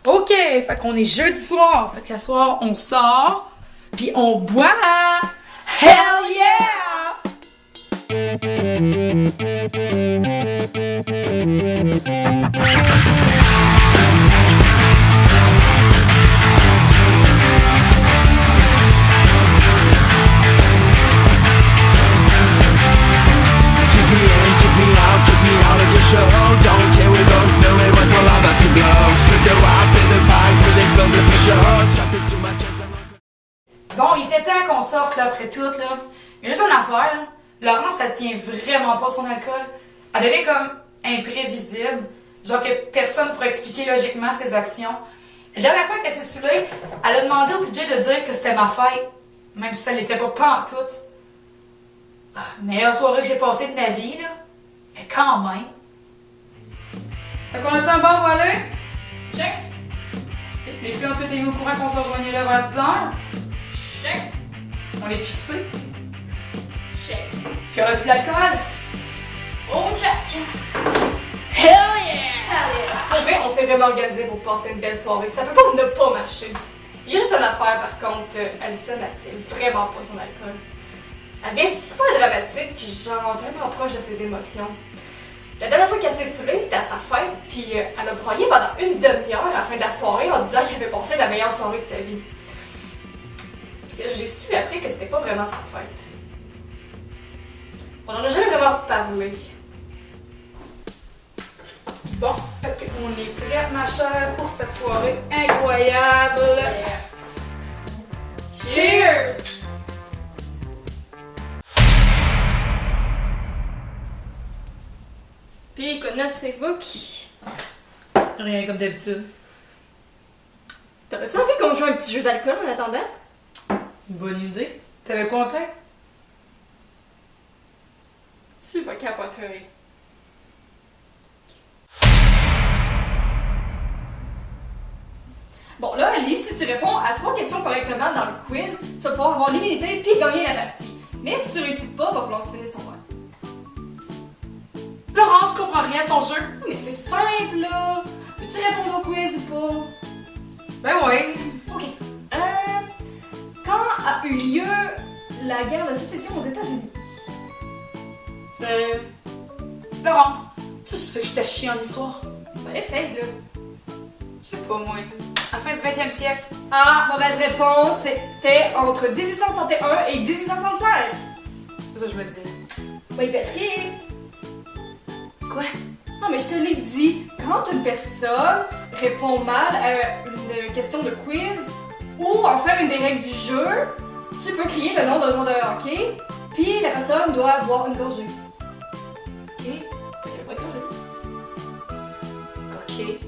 OK, fait qu'on est jeudi soir. Fait qu'à soir, on sort, puis on boit. Hell yeah! Bon, il était temps qu'on sorte, là, après tout, là. Il y a juste une affaire, là. Laurence, ça tient vraiment pas son alcool. Elle devient comme imprévisible. Genre que personne pourrait expliquer logiquement ses actions. La dernière fois qu'elle s'est saoulée, elle a demandé au DJ de dire que c'était ma fête. Même si ça l'était pas pantoute. Meilleure soirée que j'ai passée de ma vie, là. Mais quand même. Fait qu'on a-tu un bar où aller? Check. Les filles ont-tu été mis au courant qu'on se rejoignait là vers 10h? Check. On les chixé? Check. Puis on a du l'alcool? Oh, check. Hell yeah! Pour vrai, on s'est vraiment organisé pour passer une belle soirée. Ça peut pas ne pas marcher. Il y a juste une affaire, par contre, Alison, elle tient vraiment pas son alcool. Elle devient super dramatique, genre vraiment proche de ses émotions. La dernière fois qu'elle s'est saoulée, c'était à sa fête, puis elle a broyé pendant une demi-heure à la fin de la soirée en disant qu'elle avait passé la meilleure soirée de sa vie. C'est parce que j'ai su après que c'était pas vraiment sa fête. On en a jamais vraiment reparlé. Bon, fait qu'on est prête, ma chère, pour cette soirée incroyable. Cheers! Puis, quoi de neuf sur Facebook? Rien comme d'habitude. T'aurais-tu envie qu'on joue un petit jeu d'alcool en attendant? Bonne idée. T'avais quoi en tête? Tu vas capoter. Bon, là, Ali, si tu réponds à 3 questions correctement dans le quiz, tu vas pouvoir avoir l'immunité puis gagner la partie. Mais si tu réussis pas, il va falloir que tu finisses ton verre. Laurence, je comprends rien à ton jeu. Mais c'est simple, là! Veux-tu répondre au quiz ou pas? Ben oui. Ok. Quand a eu lieu la guerre de sécession aux États-Unis? Sérieux? Laurence, tu sais que je t'ai chié en histoire. Ben, essaye, là. Je sais pas, moi. À la fin du 20e siècle. Ah, mauvaise réponse, c'était entre 1861 et 1865. C'est ça que je me dis. Ben, Patrick! Quoi? Non, mais je te l'ai dit, quand une personne répond mal à une question de quiz ou en faire une des règles du jeu, tu peux crier le nom d'un joueur de hockey, puis la personne doit boire une gorgée. Ok. Une gorgée. Ok.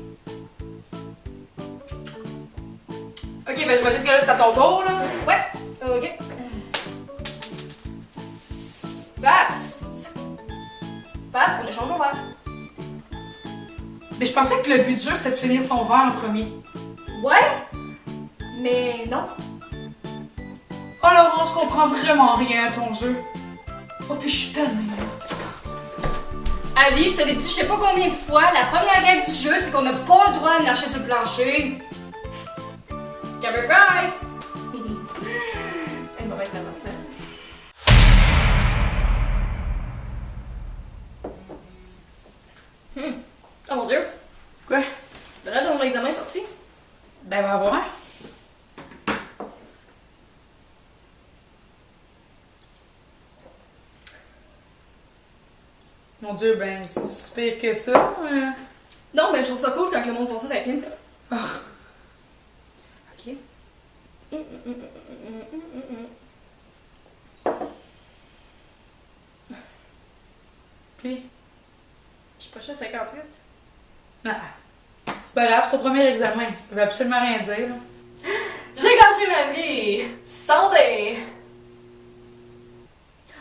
Ok, ben j'imagine que là c'est à ton tour, là. Ouais, ok. Passe! Passe, on échange nos verres. Mais je pensais que le but du jeu c'était de finir son verre en premier. Ouais, mais non. Oh Laurence, je comprends vraiment rien à ton jeu. Oh, puis je suis tannée. Ali, je te l'ai dit je sais pas combien de fois, la première règle du jeu, c'est qu'on n'a pas le droit de marcher sur le plancher. Cover price! Une mauvaise commentaire. Oh mon Dieu! Quoi? De là, mon examen est sorti. Ben va voir. Mon Dieu, ben c'est si pire que ça. Non, mais je trouve ça cool quand le monde font ça dans les films. Oh. Ok. Puis? Je suis pas chez 58. Ah. C'est pas grave, c'est ton premier examen. Ça veut absolument rien dire. Là. J'ai gâché ma vie! Santé!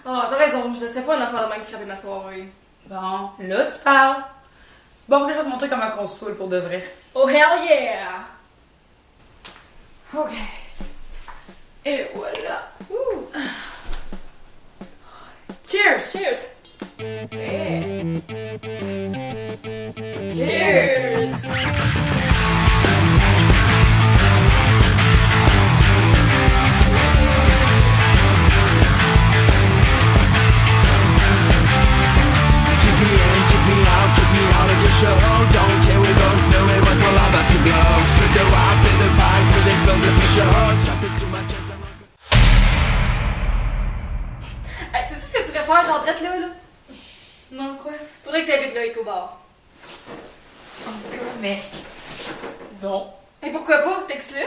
Oh, t'as raison, je laisserais pas une affaire de même scraper ma soirée. Bon, là tu parles. Bon, là je vais te montrer comment on se saoule pour de vrai. Oh hell yeah! Ok. Et voilà. Ouh. Cheers! Cheers! Yeah. Cheers! traite là. Non, quoi? Faudrait que t'invites Loïc au bar. Encore, mais... Non. Et pourquoi pas? Texte-le.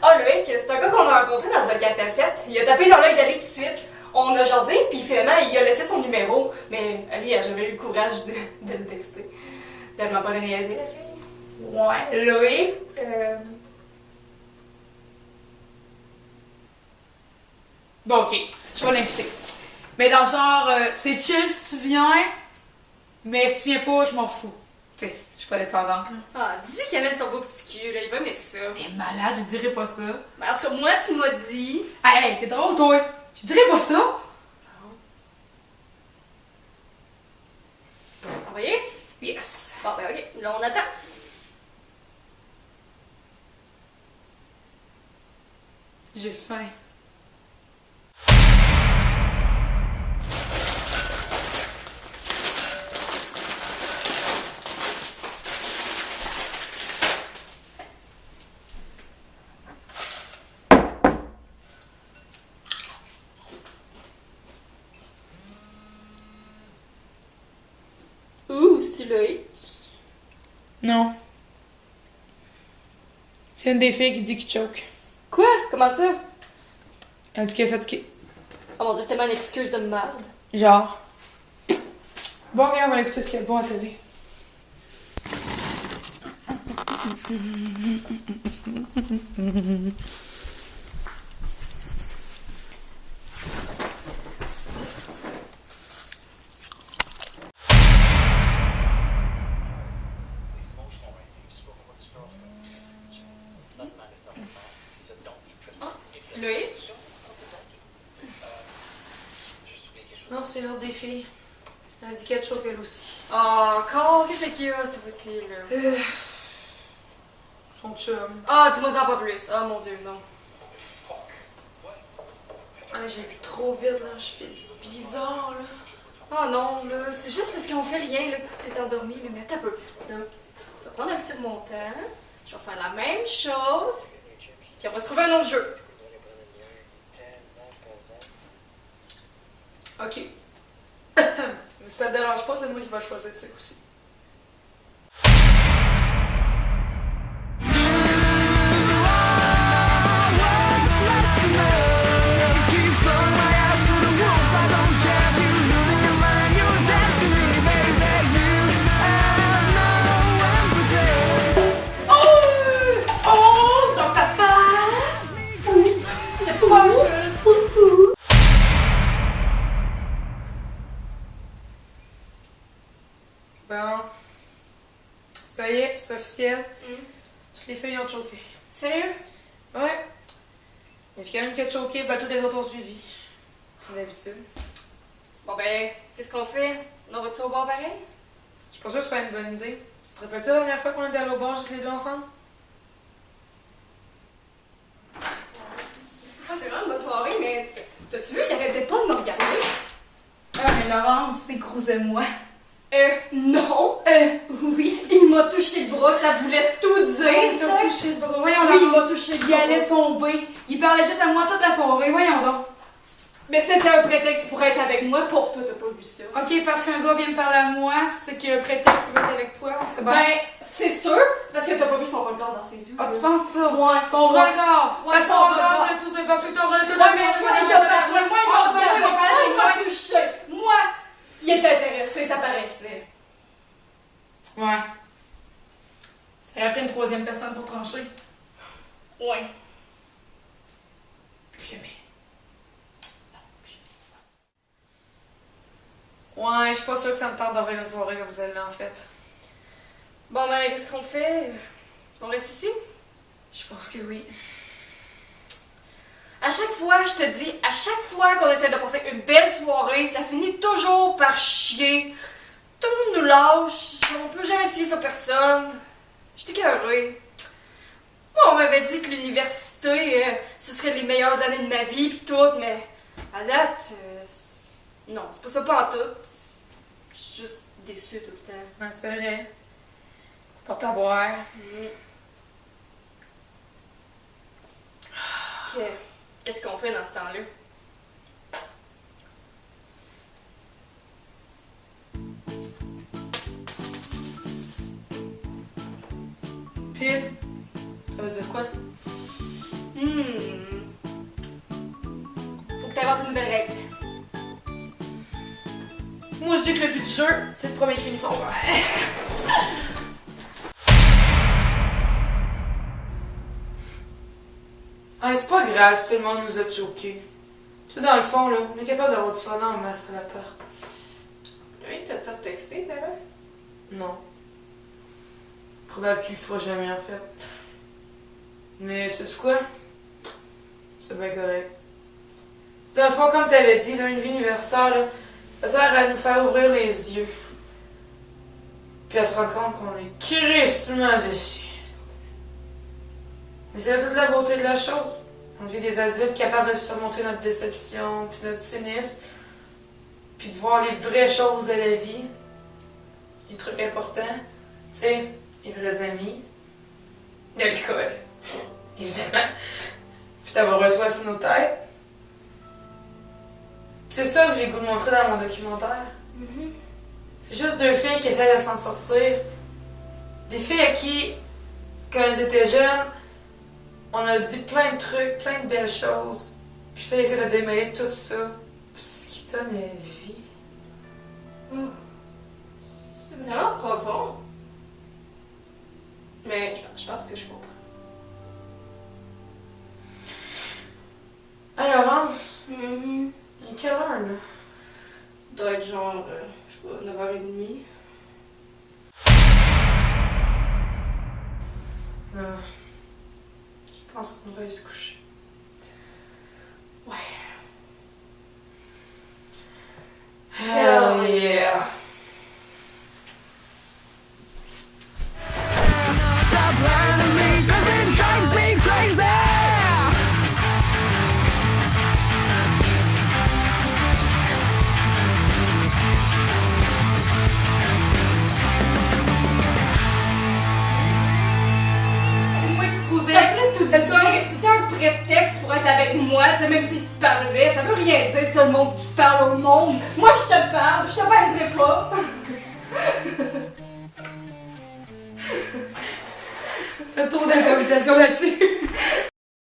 Ah, Loïc, c'est un gars qu'on a rencontré dans un 4 à 7. Il a tapé dans l'œil d'Ali tout de suite. On a jasé, puis finalement, il a laissé son numéro. Mais Ali a jamais eu le courage de le texter. Tellement pas le niaiser, la fille. Ouais, Loïc, Bon, ok, je vais l'inviter. Mais dans le genre, c'est chill si tu viens, mais si tu viens pas, je m'en fous. Tu sais, je suis pas dépendante, là. Ah, dis qu'il amène son beau petit cul, là. Il va aimer ça. T'es malade, je dirais pas ça. Mais en tout cas, moi, tu m'as dit... Hey, t'es drôle, toi. Je dirais pas ça. Envoyé? Yes. Bon, ben ok. Là, on attend. J'ai faim. Ouh, c'est-tu Loïc? Non. C'est une des filles qui dit qu'il choke. Quoi? Comment ça? Elle dit qu'elle est fatiguée. Oh mon dieu, c'est tellement une excuse de merde. Genre. Bon, regarde, on va écouter ce qu'il y a de bon à la télé. C'est-tu Loïc? Non, c'est l'autre des filles. Elle dit qu'elle choke elle aussi. Oh, encore, qu'est-ce qu'il y a, cette fois-ci, là? Son chum. Ah, dis-moi en pas plus. Oh mon dieu, non. Ah, j'ai vu trop vite, là. Je fais bizarre, là. Oh non, là, c'est juste parce qu'on fait rien, là, que tu t'es endormi. Mais attends un peu. Là, tu vas prendre un petit remontant. Je vais faire la même chose. Puis on va se trouver un autre jeu. Ok. Mais ça te dérange pas, c'est moi qui vais choisir ce coup-ci. Oh! Dans ta face! C'est pas juste. Bon. Ça y est, c'est officiel. Toutes les filles ont choqué. Sérieux? Ouais. Il y a quelqu'un qui a choqué, ben tous les autres ont suivi. Comme d'habitude. Bon ben, qu'est-ce qu'on fait? On va-tu au bar pareil? Je suis pas sûre que ce soit une bonne idée. Tu te rappelles ça la dernière fois qu'on était allé au bar, juste les deux ensemble? Ah, c'est vraiment une bonne soirée, mais t'as-tu vu qu'il arrêtait pas de me regarder? Ah, mais Laurence, c'est moi. Non! Oui. Il m'a touché le bras, ça voulait tout dire, Il tu t'a sais. touché le bras. Voyons, Oui, il Laurence. m'a touché le Il bras. allait tomber. Il parlait juste à moi toute la soirée. Voyons donc. Mais c'était un prétexte pour être avec moi, pour toi, t'as pas vu ça. Ok, parce qu'un gars vient me parler à moi, c'est qu'il y a un prétexte pour être avec toi. C'est bon. Ben, c'est sûr, parce que t'as pas vu son regard dans ses yeux. Ah, tu penses ça? Ouais, Son regard! Ouais, Son son regard, regard. le tout de parce que t'as regardé tout Ouais, mais toi, il t'a parlé, moi, il m'a Oh, ça va, il va regardé, parler moi, de il moi. m'a touché. Moi, il était intéressé, ça paraissait. Ouais. Ça aurait pris une troisième personne pour trancher. Ouais. Plus jamais. Ouais, je suis pas sûre que ça me tente de revenir une soirée comme celle-là, en fait. Bon, ben, qu'est-ce qu'on fait? On reste ici? Je pense que oui. À chaque fois, je te dis, à chaque fois qu'on essaie de passer une belle soirée, ça finit toujours par chier. Tout le monde nous lâche, on peut jamais essayer sur personne. J'étais écœurée. Moi, on m'avait dit que l'université, ce serait les meilleures années de ma vie pis tout, mais à date, non, c'est pas ça pas en tout. Je suis juste déçue tout le temps. Ouais, c'est vrai. Porte à boire. Qu'est-ce qu'on fait dans ce temps-là? Pile? Ça veut dire quoi? Faut que t'inventes une nouvelle règle. Moi, je dis que le but du jeu, c'est le premier qui finit son verre. Ah, c'est pas grave si tout le monde nous a choqués. Tu sais, dans le fond, là, on est capable d'avoir du fun en masse à l'appart. Oui, t'as-tu retexté d'ailleurs? Non. Probable qu'il le fera jamais, en fait. Mais tu sais quoi? C'est bien correct. Dans le fond, comme t'avais dit, là, une vie universitaire, là, ça sert à nous faire ouvrir les yeux. Puis à se rendre compte qu'on est crissement dessus. Mais c'est toute la beauté de la chose. On vit des adultes capables de surmonter notre déception, puis notre cynisme, puis de voir les vraies choses de la vie. Les trucs importants. Tu sais, les vrais amis. De l'alcool. Évidemment. Puis d'avoir un toit sur nos têtes. C'est ça que j'ai le goût de montrer dans mon documentaire. C'est juste deux filles qui essaient de s'en sortir. Des filles à qui, quand elles étaient jeunes, on a dit plein de trucs, plein de belles choses. Puis là, elles essaient de démêler tout ça. Puis c'est ce qui donne la vie. C'est vraiment profond. Mais je pense que je comprends. Alors, Laurence, il est quelle heure, là? Doit être genre, je sais pas, 9h30. Je pense qu'on va aller se coucher. Ouais. Hell yeah! Stop lying to me, 'cause it drives me crazy. C'est moi qui te posais. Ça voulait tout C'est toi. dire. C'était un prétexte pour être avec moi, tu sais, même s'il te parlait. Ça veut rien dire, c'est le monde qui parle au monde. Moi, je te parle, je te baiserai pas. Le tour d'improvisation là-dessus.